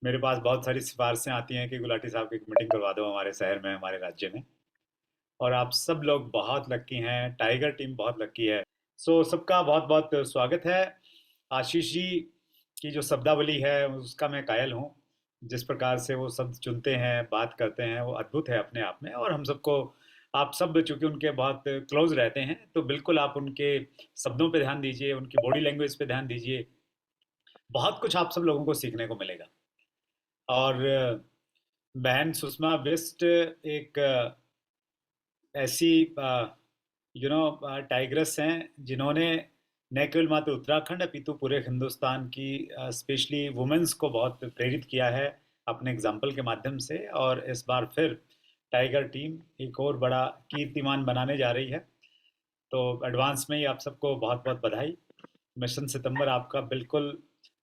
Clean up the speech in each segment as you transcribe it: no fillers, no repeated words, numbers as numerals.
मेरे पास बहुत सारी सिफारिशें आती हैं कि गुलाटी साहब की एक मीटिंग करवा दो हमारे शहर में, हमारे राज्य में। और आप सब लोग बहुत लक्की हैं, टाइगर टीम बहुत लक्की है। सो सबका बहुत बहुत स्वागत है। आशीष जी की जो शब्दावली है उसका मैं कायल हूँ। जिस प्रकार से वो शब्द चुनते हैं, बात करते हैं, वो अद्भुत है अपने आप में। और हम सबको, आप सब चूंकि उनके बहुत क्लोज रहते हैं, तो बिल्कुल आप उनके शब्दों पे ध्यान दीजिए, उनकी बॉडी लैंग्वेज पे ध्यान दीजिए। बहुत कुछ आप सब लोगों को सीखने को मिलेगा। और बहन सुषमा बिष्ट एक ऐसी टाइग्रेस हैं जिन्होंने न केवल मात्र उत्तराखंड अपितु पूरे हिंदुस्तान की स्पेशली वुमेन्स को बहुत प्रेरित किया है अपने एग्जाम्पल के माध्यम से। और इस बार फिर टाइगर टीम एक और बड़ा कीर्तिमान बनाने जा रही है। तो एडवांस में ही आप सबको बहुत बहुत बधाई। मिशन सितंबर आपका बिल्कुल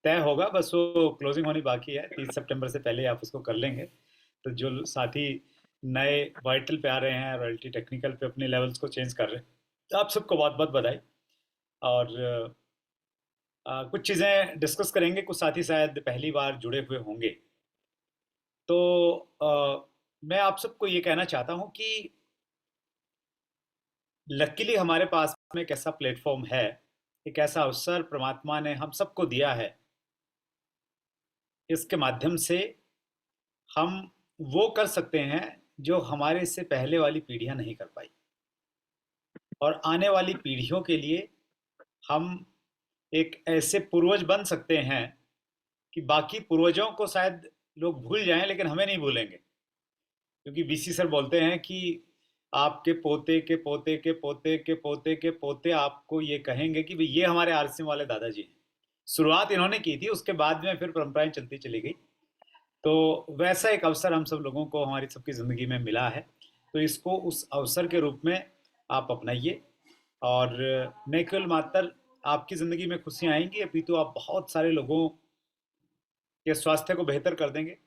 तय होगा, बस वो क्लोजिंग होनी बाकी है। 30 सितंबर से पहले आप उसको कर लेंगे। तो जो साथी नए वाइटल पे आ रहे हैं, रॉयल्टी टेक्निकल पे अपने लेवल्स को चेंज कर रहे हैं, तो आप सबको बहुत बहुत बधाई। और कुछ चीज़ें डिस्कस करेंगे, कुछ साथी शायद पहली बार जुड़े हुए होंगे। तो मैं आप सबको ये कहना चाहता हूँ कि लकीली हमारे पास में एक ऐसा प्लेटफॉर्म है, एक ऐसा अवसर परमात्मा ने हम सबको दिया है। इसके माध्यम से हम वो कर सकते हैं जो हमारे से पहले वाली पीढ़ियां नहीं कर पाई। और आने वाली पीढ़ियों के लिए हम एक ऐसे पूर्वज बन सकते हैं कि बाकी पूर्वजों को शायद लोग भूल जाएं, लेकिन हमें नहीं भूलेंगे। क्योंकि बीसी सर बोलते हैं कि आपके पोते के पोते के पोते के पोते के पोते आपको ये कहेंगे कि भाई ये हमारे आरसीएम वाले दादाजी हैं। शुरुआत इन्होंने की थी, उसके बाद में फिर परंपराएं चलती चली गई। तो वैसा एक अवसर हम सब लोगों को हमारी सबकी ज़िंदगी में मिला है। तो इसको उस अवसर के रूप में आप अपनाइए। और न केवल मात्र आपकी ज़िंदगी में खुशियाँ आएंगी, अपितु आप बहुत सारे लोगों के स्वास्थ्य को बेहतर कर देंगे।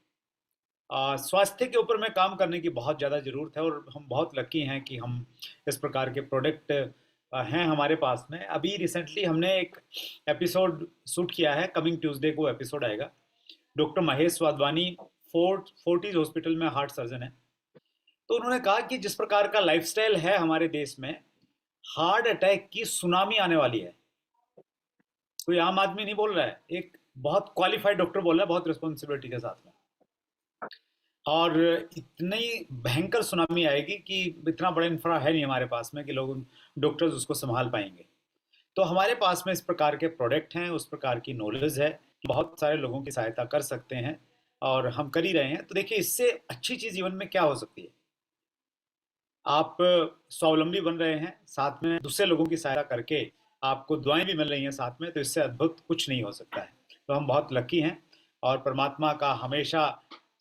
स्वास्थ्य के ऊपर में काम करने की बहुत ज़्यादा ज़रूरत है, और हम बहुत लकी हैं कि हम इस प्रकार के प्रोडक्ट हैं हमारे पास में। अभी रिसेंटली हमने एक एपिसोड शूट किया है, कमिंग ट्यूसडे को एपिसोड आएगा। Doctor Mahesh Wadhwani forties hospital में हार्ट सर्जन है। तो उन्होंने कहा कि जिस प्रकार का लाइफस्टाइल है हमारे देश में, हार्ट अटैक की सुनामी आने वाली है। कोई आम आदमी नहीं बोल रहा है, एक बहुत क्वालिफाइड डॉक्टर बोल रहा है, बहुत रिस्पॉन्सिबिलिटी के साथ में। और इतनी भयंकर सुनामी आएगी कि इतना बड़ा इंफ्रा है नहीं हमारे पास में कि लोग, डॉक्टर्स उसको संभाल पाएंगे। तो हमारे पास में इस प्रकार के प्रोडक्ट हैं, उस प्रकार की नॉलेज है कि बहुत सारे लोगों की सहायता कर सकते हैं, और हम कर ही रहे हैं। तो देखिए, इससे अच्छी चीज़ जीवन में क्या हो सकती है। आप स्वावलंबी बन रहे हैं, साथ में दूसरे लोगों की सहायता करके आपको दुआएं भी मिल रही हैं साथ में, तो इससे अद्भुत कुछ नहीं हो सकता है। तो हम बहुत लकी हैं, और परमात्मा का हमेशा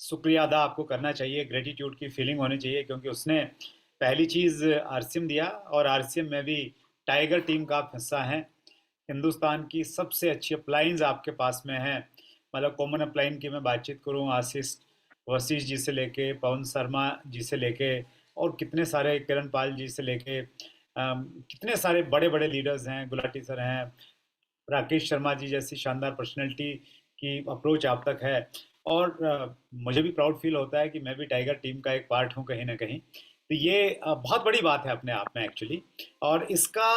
शुक्रिया अदा आपको करना चाहिए, ग्रेटिट्यूड की फीलिंग होनी चाहिए। क्योंकि उसने पहली चीज़ आरसीएम दिया, और आरसीएम में भी टाइगर टीम का आप हिस्सा हैं। हिंदुस्तान की सबसे अच्छी अप्लाइंस आपके पास में है। मतलब कॉमन अप्लाइन की मैं बातचीत करूँ, आशीष वशिष्ठ जी से लेके, पवन शर्मा जी से लेके, और कितने सारे, किरण पाल जी से लेके, कितने सारे बड़े बड़े लीडर्स हैं, गुलाटी सर हैं, राकेश शर्मा जी जैसी शानदार पर्सनैलिटी की अप्रोच आप तक है। और मुझे भी प्राउड फील होता है कि मैं भी टाइगर टीम का एक पार्ट हूँ कहीं ना कहीं। तो ये बहुत बड़ी बात है अपने आप में एक्चुअली। और इसका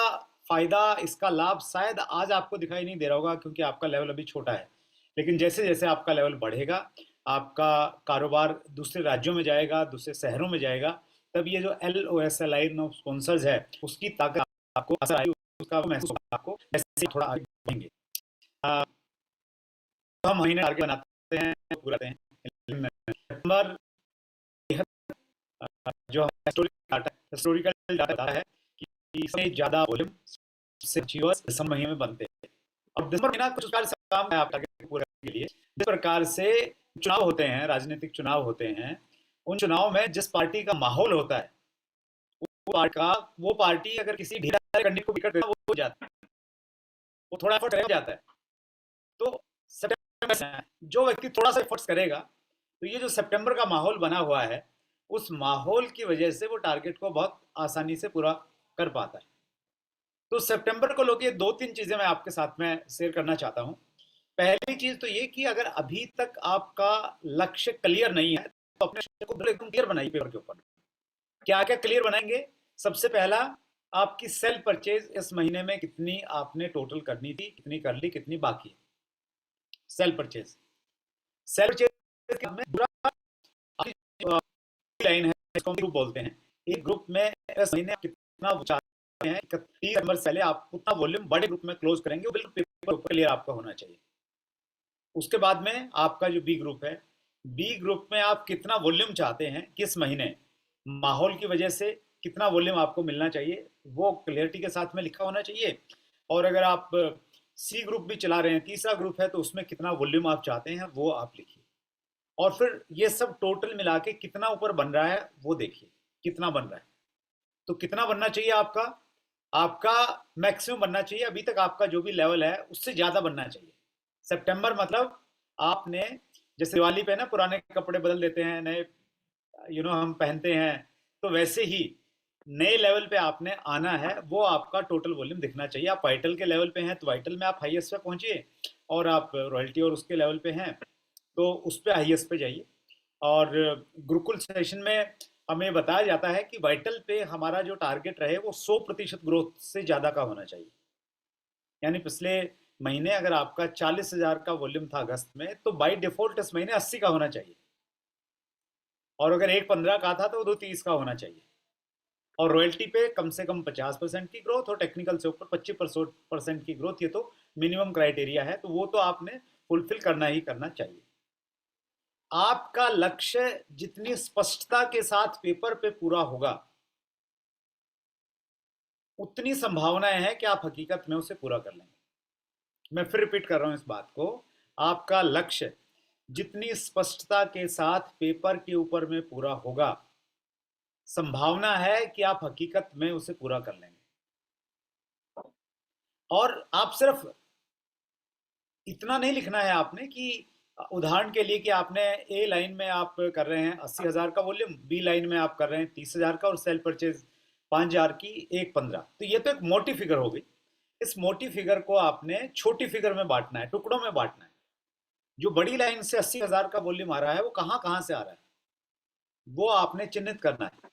फ़ायदा, इसका लाभ शायद आज आपको दिखाई नहीं दे रहा होगा, क्योंकि आपका लेवल अभी छोटा है। लेकिन जैसे जैसे आपका लेवल बढ़ेगा, आपका कारोबार दूसरे राज्यों में जाएगा, दूसरे शहरों में जाएगा, तब ये जो LOS लाइन ऑफ स्पॉन्सर्स है, उसकी ताकत आपको असर आएगी, उसका महसूस होगा आपको जैसे थोड़ा आगे बढ़ेंगे। तो हम महीने टारगेट बनाते हैं, पूरा करते हैं। सितंबर जो हिस्टोरिकल डाटा है कि सबसे ज़्यादा वॉल्यूम से अचीवर्स दिसंबर महीने में बनते हैं। और दिसंबर महीना कुछ प्रकार से काम है आप टारगेट पूरा करने के लिए। जिस प्रकार से चुनाव होते हैं, राजनीतिक चुनाव होते हैं, उन चुनाव में जिस पार्टी का माहौल होता है, वो पार्टी अगर किसी ढीला कैंडिडेट को विकेट देता है, वो हो जाता है, वो थोड़ा एफर्ट रह जाता है। तो सितंबर में जो व्यक्ति थोड़ा सा एफर्ट्स करेगा, तो ये जो सितंबर का माहौल बना हुआ है, उस माहौल की वजह से वो टारगेट को बहुत आसानी से पूरा कर पाता है। तो सितंबर को लोग, ये 2-3 चीज़ें मैं आपके साथ में शेयर करना चाहता हूँ। पहली चीज तो ये कि अगर अभी तक आपका लक्ष्य क्लियर नहीं है तो अपने लक्ष्य को बिल्कुल एकदम क्लियर बनाइए पेपर के ऊपर। क्या क्या क्लियर बनाएंगे? सबसे पहला, आपकी सेल परचेज इस महीने में कितनी आपने टोटल करनी थी, कितनी कर ली, कितनी बाकी है। सेल परचेज, सेल परचेज में पूरा लाइन है, इसको हम ग्रुप बोलते हैं। एक ग्रुप में इस महीने आप कितना चाहते हैं, 31 नंबर से पहले आप उतना वॉल्यूम बड़े ग्रुप में क्लोज करेंगे, वो बिल्कुल पेपर ऊपर क्लियर आपका होना चाहिए। उसके बाद में आपका जो बी ग्रुप है, बी ग्रुप में आप कितना वॉल्यूम चाहते हैं, किस महीने, माहौल की वजह से कितना वॉल्यूम आपको मिलना चाहिए, वो क्लियरिटी के साथ में लिखा होना चाहिए। और अगर आप सी ग्रुप भी चला रहे हैं, तीसरा ग्रुप है, तो उसमें कितना वॉल्यूम आप चाहते हैं वो आप लिखिए। और फिर ये सब टोटल मिला के कितना ऊपर बन रहा है वो देखिए, कितना बन रहा है। तो कितना बनना चाहिए आपका? आपका मैक्सिमम बनना चाहिए, अभी तक आपका जो भी लेवल है उससे ज़्यादा बनना चाहिए। सितंबर मतलब आपने, जैसे दिवाली पे ना पुराने कपड़े बदल देते हैं, नए हम पहनते हैं, तो वैसे ही नए लेवल पे आपने आना है। वो आपका टोटल वॉल्यूम दिखना चाहिए। आप वाइटल के लेवल पे हैं तो वाइटल में आप हाईएस्ट पे पहुंचिए, और आप रॉयल्टी और उसके लेवल पे हैं तो उस पे हाईएस्ट पे जाइए। और गुरुकुल सेशन में हमें बताया जाता है कि वाइटल पे हमारा जो टारगेट रहे वो 100% ग्रोथ से ज़्यादा का होना चाहिए। यानी पिछले महीने अगर आपका 40,000 का वॉल्यूम था अगस्त में, तो बाई डिफॉल्ट इस महीने 80 का होना चाहिए। और अगर 1.15 का था तो 2.30 का होना चाहिए। और रॉयल्टी पे कम से कम 50% की ग्रोथ, और टेक्निकल से ऊपर 25% की ग्रोथ, ये तो मिनिमम क्राइटेरिया है, तो वो तो आपने फुलफिल करना ही करना चाहिए। आपका लक्ष्य जितनी स्पष्टता के साथ पेपर पे पूरा होगा, उतनी संभावनाएं हैं कि आप हकीकत में उसे पूरा कर लेंगे। मैं फिर रिपीट कर रहा हूं इस बात को। आपका लक्ष्य जितनी स्पष्टता के साथ पेपर के ऊपर में पूरा होगा, संभावना है कि आप हकीकत में उसे पूरा कर लेंगे। और आप सिर्फ इतना नहीं लिखना है आपने कि उदाहरण के लिए कि आपने ए लाइन में आप कर रहे हैं 80,000 का वॉल्यूम, बी लाइन में आप कर रहे हैं 30,000 का, और सेल परचेज 5,000 की 1.15, तो ये तो एक मोटी फिगर हो गई। इस मोटी फिगर को आपने छोटी फिगर में बांटना है, टुकड़ों में बांटना है। जो बड़ी लाइन से 80,000 का वॉल्यूम आ रहा है वो कहाँ कहाँ से आ रहा है, वो आपने चिन्हित करना है।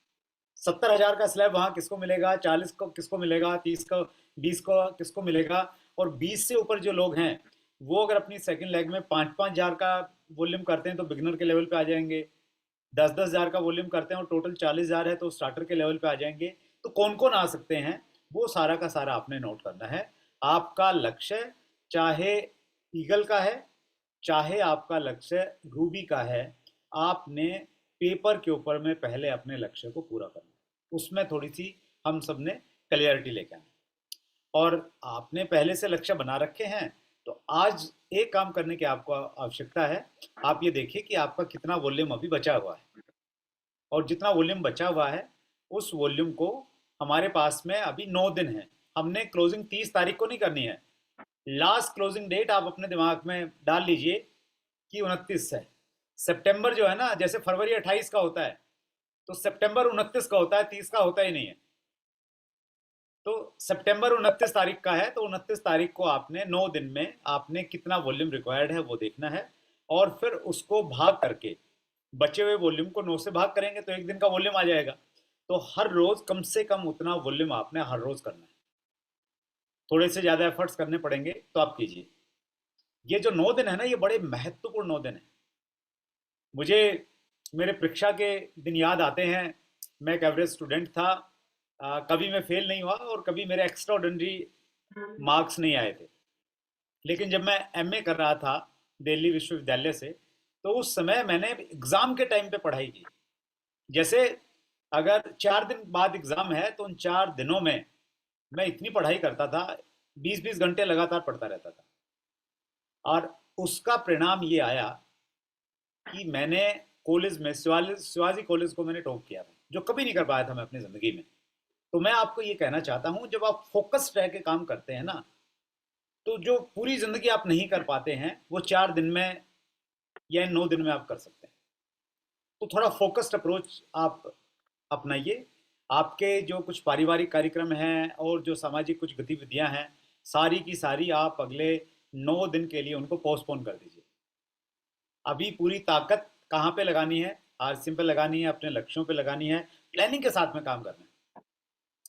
70,000 का स्लैब वहां किसको मिलेगा, 40 को किसको मिलेगा, 30 को, 20 को किसको मिलेगा। और 20 से ऊपर जो लोग हैं वो अगर अपनी सेकंड लेग में 5,000 का वॉल्यूम करते हैं तो बिगनर के लेवल पे आ जाएंगे। 10,000 का वॉल्यूम करते हैं और टोटल 40,000 है तो स्टार्टर के लेवल पे आ जाएंगे। तो कौन कौन आ सकते हैं वो सारा का सारा आपने नोट करना है। आपका लक्ष्य चाहे ईगल का है, चाहे आपका लक्ष्य रूबी का है, आपने पेपर के ऊपर में पहले अपने लक्ष्य को पूरा करना है। उसमें थोड़ी सी हम सब ने क्लियरिटी लेके आनी। और आपने पहले से लक्ष्य बना रखे हैं, तो आज एक काम करने की आपको आवश्यकता है। आप ये देखिए कि आपका कितना वॉल्यूम अभी बचा हुआ है, और जितना वॉल्यूम बचा हुआ है उस वॉल्यूम को, हमारे पास में अभी 9 दिन है। हमने क्लोजिंग 30 तारीख को नहीं करनी है। लास्ट क्लोजिंग डेट आप अपने दिमाग में डाल लीजिए कि 29 है। सितंबर जो है ना, जैसे फरवरी 28 का होता है, तो सितंबर 29 का होता है, 30 का होता ही नहीं है। तो सितंबर 29 तारीख का है, तो 29 तारीख को आपने 9 दिन में आपने कितना वॉल्यूम रिक्वायर्ड है वो देखना है। और फिर उसको भाग करके, बचे हुए वॉल्यूम को 9 से भाग करेंगे तो एक दिन का वॉल्यूम आ जाएगा। तो हर रोज कम से कम उतना वॉल्यूम आपने हर रोज करना है। थोड़े से ज्यादा एफर्ट्स करने पड़ेंगे तो आप कीजिए। ये जो 9 दिन है ना, ये बड़े महत्वपूर्ण 9 दिन है। मुझे मेरे परीक्षा के दिन याद आते हैं। मैं एक एवरेज स्टूडेंट था। कभी मैं फेल नहीं हुआ और कभी मेरे एक्स्ट्रा ऑर्डिनरी मार्क्स नहीं आए थे। लेकिन जब मैं एमए कर रहा था दिल्ली विश्वविद्यालय से, तो उस समय मैंने एग्ज़ाम के टाइम पे पढ़ाई की। जैसे अगर 4 दिन बाद एग्ज़ाम है तो उन 4 दिनों में मैं इतनी पढ़ाई करता था, 20-20 घंटे लगातार पढ़ता रहता था। और उसका परिणाम ये आया कि मैंने कॉलेज में शिवाजी कॉलेज को मैंने टॉप किया था, जो कभी नहीं कर पाया था मैं अपनी ज़िंदगी में। तो मैं आपको ये कहना चाहता हूँ, जब आप फोकस्ड रह के काम करते हैं ना, तो जो पूरी ज़िंदगी आप नहीं कर पाते हैं वो 4 दिन में या इन 9 दिन में आप कर सकते हैं। तो थोड़ा फोकस्ड अप्रोच आप अपनाइए। आपके जो कुछ पारिवारिक कार्यक्रम हैं और जो सामाजिक कुछ गतिविधियां हैं, सारी की सारी आप अगले 9 दिन के लिए उनको पोस्टपोन कर दीजिए। अभी पूरी ताकत कहाँ पे लगानी है? आरसीएम पे लगानी है, अपने लक्ष्यों पे लगानी है, प्लानिंग के साथ में काम करना है।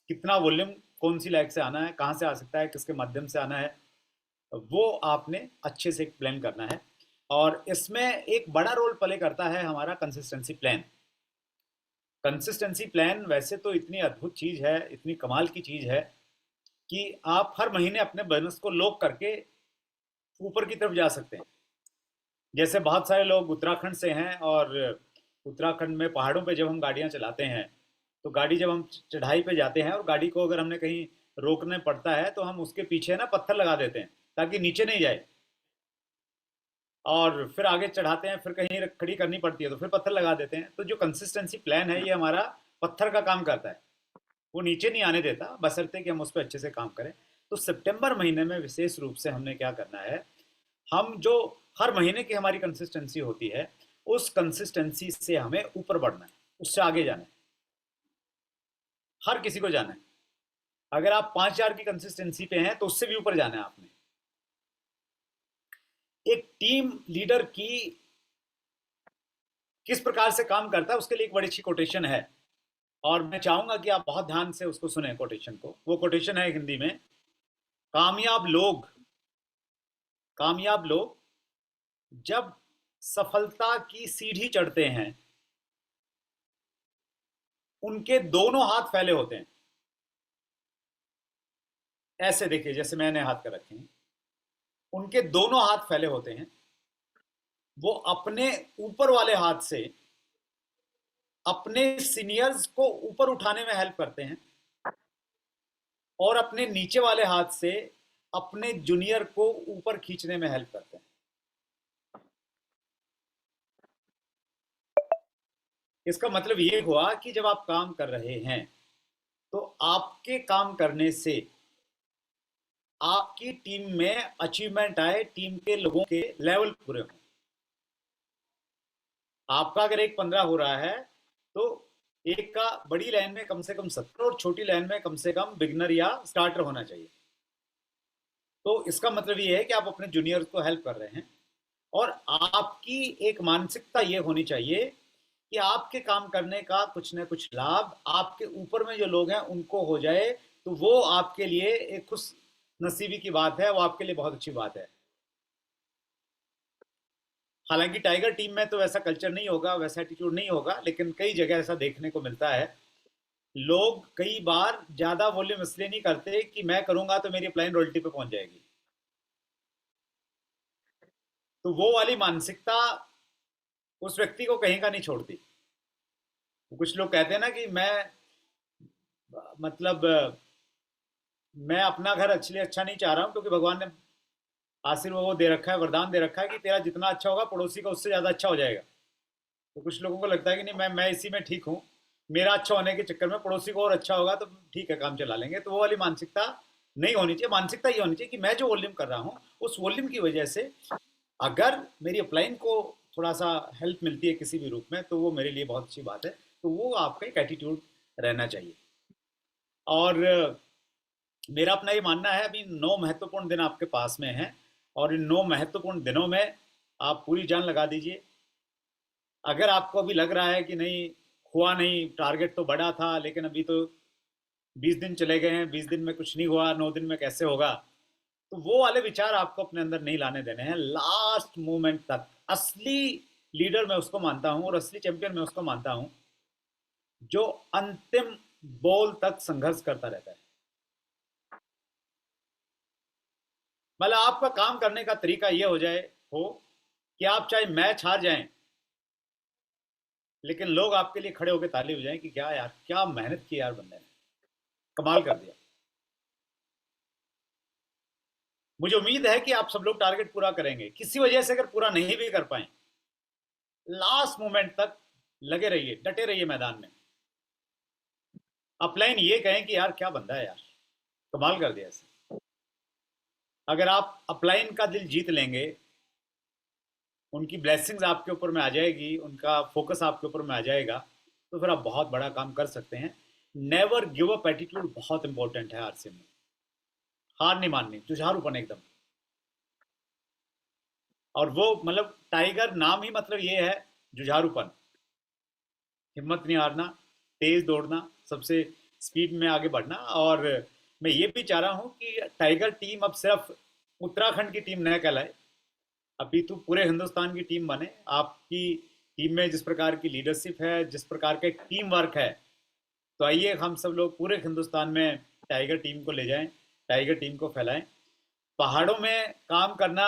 कितना वॉल्यूम कौन सी लाइक से आना है, कहाँ से आ सकता है, किसके माध्यम से आना है, वो आपने अच्छे से प्लान करना है। और इसमें एक बड़ा रोल प्ले करता है हमारा कंसिस्टेंसी प्लान। कंसिस्टेंसी प्लान वैसे तो इतनी अद्भुत चीज़ है, इतनी कमाल की चीज़ है कि आप हर महीने अपने बिजनेस को लॉक करके ऊपर की तरफ जा सकते हैं। जैसे बहुत सारे लोग उत्तराखंड से हैं, और उत्तराखंड में पहाड़ों पे जब हम गाड़ियां चलाते हैं, तो गाड़ी जब हम चढ़ाई पे जाते हैं और गाड़ी को अगर हमने कहीं रोकने पड़ता है तो हम उसके पीछे ना पत्थर लगा देते हैं ताकि नीचे नहीं जाए, और फिर आगे चढ़ाते हैं, फिर कहीं खड़ी करनी पड़ती है तो फिर पत्थर लगा देते हैं। तो जो कंसिस्टेंसी प्लान है ये हमारा पत्थर का काम करता है, वो नीचे नहीं आने देता, बशर्ते कि हम उस पर अच्छे से काम करें। तो सितंबर महीने में विशेष रूप से हमने क्या करना है, हम जो हर महीने की हमारी कंसिस्टेंसी होती है, उस कंसिस्टेंसी से हमें ऊपर बढ़ना है, उससे आगे जाना है, हर किसी को जाना है। अगर आप 5,000 की कंसिस्टेंसी पे हैं तो उससे भी ऊपर जाना है आपने। एक टीम लीडर की किस प्रकार से काम करता है उसके लिए एक बड़ी अच्छी कोटेशन है, और मैं चाहूंगा कि आप बहुत ध्यान से उसको सुने कोटेशन को। वो कोटेशन है हिंदी में, कामयाब लोग, कामयाब लोग जब सफलता की सीढ़ी चढ़ते हैं उनके दोनों हाथ फैले होते हैं। ऐसे देखिए, जैसे मैंने हाथ कर रखे हैं, उनके दोनों हाथ फैले होते हैं। वो अपने ऊपर वाले हाथ से अपने सीनियर्स को ऊपर उठाने में हेल्प करते हैं, और अपने नीचे वाले हाथ से अपने जूनियर को ऊपर खींचने में हेल्प करते हैं। इसका मतलब ये हुआ कि जब आप काम कर रहे हैं तो आपके काम करने से आपकी टीम में अचीवमेंट आए, टीम के लोगों के लेवल पूरे हों। आपका अगर एक 15 हो रहा है तो एक का बड़ी लाइन में कम से कम 70 और छोटी लाइन में कम से कम बिगनर या स्टार्टर होना चाहिए। तो इसका मतलब ये है कि आप अपने जूनियर्स को हेल्प कर रहे हैं, और आपकी एक मानसिकता ये होनी चाहिए कि आपके काम करने का कुछ ना कुछ लाभ आपके ऊपर में जो लोग हैं उनको हो जाए, तो वो आपके लिए एक खुश नसीबी की बात है, वो आपके लिए बहुत अच्छी बात है। हालांकि टाइगर टीम में तो वैसा कल्चर नहीं होगा, वैसा एटीट्यूड नहीं होगा, लेकिन कई जगह ऐसा देखने को मिलता है। लोग कई बार ज्यादा वॉल्यूम इसलिए नहीं करते कि मैं करूंगा तो मेरी अप्लाइन रॉयल्टी पे पहुंच जाएगी। तो वो वाली मानसिकता उस व्यक्ति को कहीं का नहीं छोड़ती। कुछ लोग कहते हैं ना कि मैं, मतलब मैं अपना घर इसलिए अच्छा नहीं चाह रहा हूँ क्योंकि भगवान ने आशीर्वाद वो दे रखा है, वरदान दे रखा है कि तेरा जितना अच्छा होगा पड़ोसी का उससे ज्यादा अच्छा हो जाएगा। तो कुछ लोगों को लगता है कि नहीं, मैं इसी में ठीक हूँ, मेरा अच्छा होने के चक्कर में पड़ोसी को और अच्छा होगा तो ठीक है, काम चला लेंगे। तो वो वाली मानसिकता नहीं होनी चाहिए। मानसिकता ये होनी चाहिए कि मैं जो वॉल्यूम कर रहा हूँ उस वॉल्यूम की वजह से अगर मेरी अपलाइन को थोड़ा सा हेल्प मिलती है किसी भी रूप में तो वो मेरे लिए बहुत अच्छी बात है। तो वो आपका एक एटीट्यूड रहना चाहिए। और मेरा अपना ये मानना है, अभी 9 महत्वपूर्ण दिन आपके पास में हैं, और इन 9 महत्वपूर्ण दिनों में आप पूरी जान लगा दीजिए। अगर आपको अभी लग रहा है कि नहीं, हुआ नहीं, टारगेट तो बड़ा था लेकिन अभी तो 20 दिन चले गए हैं, 20 दिन में कुछ नहीं हुआ, 9 दिन में कैसे होगा, तो वो वाले विचार आपको अपने अंदर नहीं लाने देने हैं। लास्ट मोमेंट तक असली लीडर मैं उसको मानता हूं, और असली चैंपियन मैं उसको मानता हूं जो अंतिम बॉल तक संघर्ष करता रहता है। मतलब आपका काम करने का तरीका ये हो जाए हो कि आप चाहे मैच हार जाएं लेकिन लोग आपके लिए खड़े होकर ताली बजाएं कि क्या यार, क्या मेहनत की यार, बंदे ने कमाल कर दिया। मुझे उम्मीद है कि आप सब लोग टारगेट पूरा करेंगे। किसी वजह से अगर पूरा नहीं भी कर पाए, लास्ट मोमेंट तक लगे रहिए, डटे रहिए मैदान में। अपलाइन ये कहें कि यार क्या बंदा है यार, कमाल कर दिया इसे। अगर आप अपलाइन का दिल जीत लेंगे, उनकी ब्लेसिंग्स आपके ऊपर में आ जाएगी, उनका फोकस आपके ऊपर में आ जाएगा, तो फिर आप बहुत बड़ा काम कर सकते हैं। नेवर गिव अप एटीट्यूड बहुत इंपॉर्टेंट है आरसी में। हार नहीं माननी, जुझारूपन एकदम। और वो मतलब टाइगर नाम ही मतलब ये है जुझारूपन, हिम्मत नहीं हारना, तेज दौड़ना, सबसे स्पीड में आगे बढ़ना। और मैं ये भी चाह रहा हूँ कि टाइगर टीम अब सिर्फ उत्तराखंड की टीम न कहलाए, अभी तो पूरे हिंदुस्तान की टीम बने। आपकी टीम में जिस प्रकार की लीडरशिप है, जिस प्रकार का एक टीम वर्क है, तो आइए हम सब लोग पूरे हिंदुस्तान में टाइगर टीम को ले जाएं, टाइगर टीम को फैलाएं। पहाड़ों में काम करना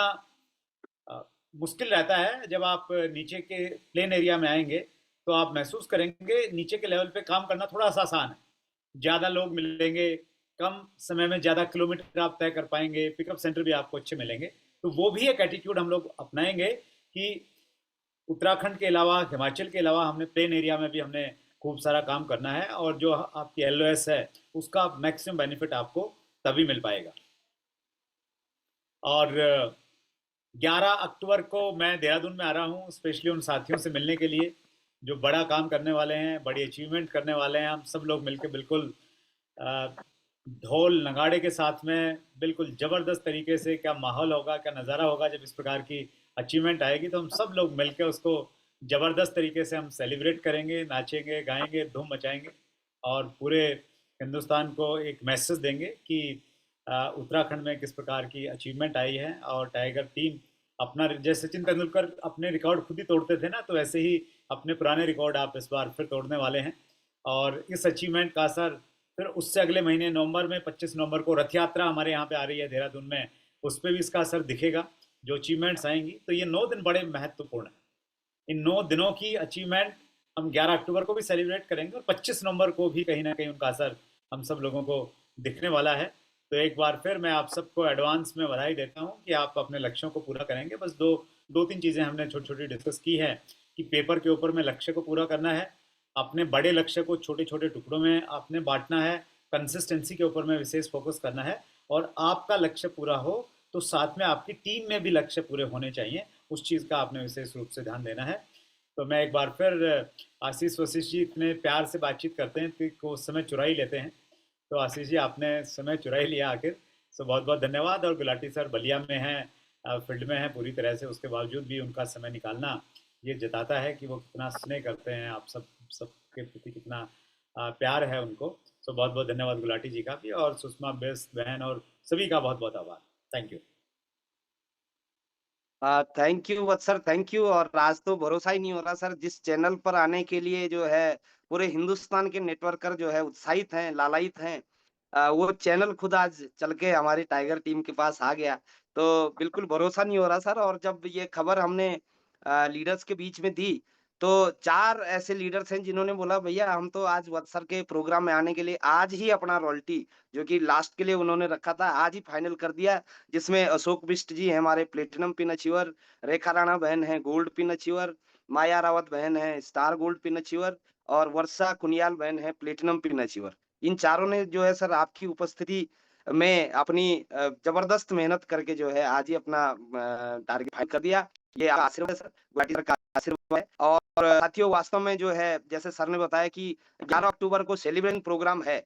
अ, मुश्किल रहता है। जब आप नीचे के प्लेन एरिया में आएंगे तो आप महसूस करेंगे नीचे के लेवल पे काम करना थोड़ा सा आसान है। ज़्यादा लोग मिलेंगे, कम समय में ज़्यादा किलोमीटर आप तय कर पाएंगे, पिकअप सेंटर भी आपको अच्छे मिलेंगे। तो वो भी एक एटीट्यूड हम लोग अपनाएंगे कि उत्तराखंड के अलावा, हिमाचल के अलावा, हमने प्लेन एरिया में भी हमने खूब सारा काम करना है, और जो आपकी एलओएस है उसका मैक्सिमम बेनिफिट आपको तभी मिल पाएगा। और 11 अक्टूबर को मैं देहरादून में आ रहा हूँ स्पेशली उन साथियों से मिलने के लिए जो बड़ा काम करने वाले हैं, बड़ी अचीवमेंट करने वाले हैं। हम सब लोग मिलकर बिल्कुल अ, ढोल नगाड़े के साथ में बिल्कुल ज़बरदस्त तरीके से, क्या माहौल होगा, क्या नज़ारा होगा जब इस प्रकार की अचीवमेंट आएगी, तो हम सब लोग मिलकर उसको ज़बरदस्त तरीके से हम सेलिब्रेट करेंगे, नाचेंगे, गाएंगे, धूम मचाएंगे, और पूरे हिंदुस्तान को एक मैसेज देंगे कि उत्तराखंड में किस प्रकार की अचीवमेंट आई है। और टाइगर टीम अपना, जैसे सचिन तेंदुलकर अपने रिकॉर्ड खुद ही तोड़ते थे ना, तो ऐसे ही अपने पुराने रिकॉर्ड आप इस बार फिर तोड़ने वाले हैं। और इस अचीवमेंट का असर फिर उससे अगले महीने नवंबर में, 25 नवंबर को रथ यात्रा हमारे यहाँ पे आ रही है देहरादून में, उस पर भी इसका असर दिखेगा। जो अचीवमेंट्स आएंगी, तो ये 9 दिन बड़े महत्वपूर्ण हैं। इन 9 दिनों की अचीवमेंट हम 11 अक्टूबर को भी सेलिब्रेट करेंगे, और 25 नवंबर को भी कहीं ना कहीं उनका असर हम सब लोगों को दिखने वाला है। तो एक बार फिर मैं आप सबको एडवांस में बधाई देता हूँ कि आप अपने लक्ष्यों को पूरा करेंगे। बस दो दो तीन चीज़ें हमने छोटी छोटी डिस्कस की है कि पेपर के ऊपर में लक्ष्य को पूरा करना है, अपने बड़े लक्ष्य को छोटे छोटे टुकड़ों में आपने बांटना है, कंसिस्टेंसी के ऊपर में विशेष फोकस करना है, और आपका लक्ष्य पूरा हो तो साथ में आपकी टीम में भी लक्ष्य पूरे होने चाहिए, उस चीज़ का आपने विशेष रूप से ध्यान देना है। तो मैं एक बार फिर, आशीष वशिष्ठ जी इतने प्यार से बातचीत करते हैं तो समय चुरा ही लेते हैं, तो आशीष जी आपने समय चुरा ही लिया आखिर। सो बहुत बहुत धन्यवाद। और गुलाटी सर बलिया में हैं, फील्ड में हैं पूरी तरह से, उसके बावजूद भी उनका समय निकालना ये जताता है कि वो कितना स्नेह करते हैं, आप सबके प्रति कितना प्यार है उनको। सो बहुत बहुत धन्यवाद गुलाटी जी का भी, और सुषमा बेस्ट बहन और सभी का बहुत बहुत आभार। Thank you. Thank you Vatsar, thank you. और आज तो भरोसा ही नहीं हो रहा सर, जिस चैनल पर आने के लिए जो है पूरे हिंदुस्तान के नेटवर्कर जो है उत्साहित हैं, लालायित हैं, वो चैनल खुद आज चल के हमारी टाइगर टीम के पास आ गया। तो बिल्कुल भरोसा नहीं हो रहा सर। और जब ये खबर हमने लीडर्स के बीच में दी, तो 4 ऐसे लीडर्स हैं जिन्होंने बोला भैया हम तो आज वत्सर के प्रोग्राम में आने के लिए आज ही अपना रॉयल्टी, जो कि लास्ट के लिए उन्होंने रखा था, आज ही फाइनल कर दिया। जिसमें अशोक बिष्ट जी हैं हमारे प्लेटिनम पिन अचीवर, रेखा राणा बहन हैं गोल्ड पिन अचीवर, माया रावत बहन हैं स्टार गोल्ड पिन अचीवर, और वर्षा कुनियाल बहन है प्लेटिनम पिन अचीवर। इन चारों ने जो है सर आपकी उपस्थिति में अपनी जबरदस्त मेहनत करके जो है आज ही अपना टारगेट फाइल कर दिया। ये आपका आशीर्वाद है सर, गुवाहाटी सर का आशीर्वाद है। और साथियों वास्तव में जो है जैसे सर ने बताया कि 11 अक्टूबर को सेलिब्रेशन प्रोग्राम है।